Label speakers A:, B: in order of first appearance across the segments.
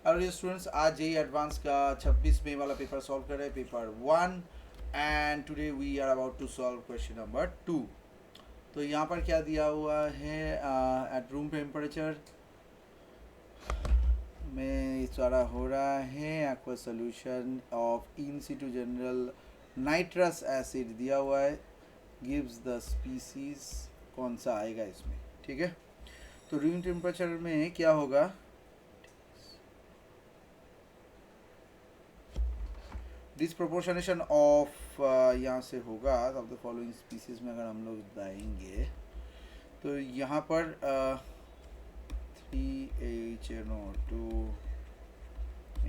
A: और ये स्टूडेंट्स आज जेई एडवांस का 26 मई वाला पेपर सॉल्व कर रहे हैं, paper 1, and today we are about to solve question number 2। तो यहाँ पर क्या दिया हुआ है, एट रूम टेम्परेचर में इस सारा हो रहा है aqua solution of in Situ general nitrous acid दिया हुआ है, गिव्स द स्पीसीज, कौन सा आएगा इसमें, ठीक है। तो रूम टेम्परेचर में क्या होगा, डिसप्रोपोर्शनेशन ऑफ यहाँ से होगा ऑफ द फॉलोइंग स्पीसीज में अगर हम लोग जाएंगे तो यहाँ पर 3HNO2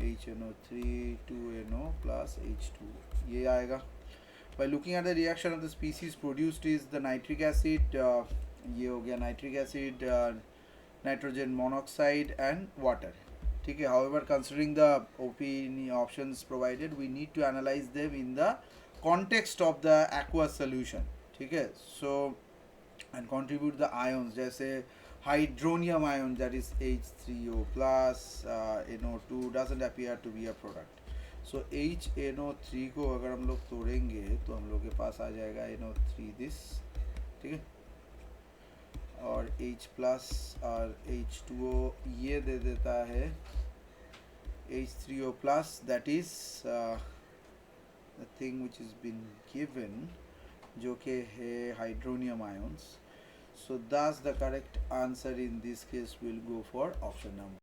A: HNO3 2NO plus H2 ये आएगा। By looking at the reaction of the species produced is the nitric acid, ये हो गया nitric acid, nitrogen monoxide and water, ठीक है। However, considering the options provided, we need to analyze them in the context of the aqueous solution, ठीक है। So and contribute the ions जैसे hydronium ion, that is H3O plus, NO2 doesn't appear to be a product. So HNO3 को अगर हम लोग तोड़ेंगे तो हम लोग के पास आ जाएगा NO3 this, ठीक है, और H प्लस और H2O ये दे देता है H3O plus, that is the thing which is been given, जो कि है hydronium ions. So thus the correct answer in this case will go for option number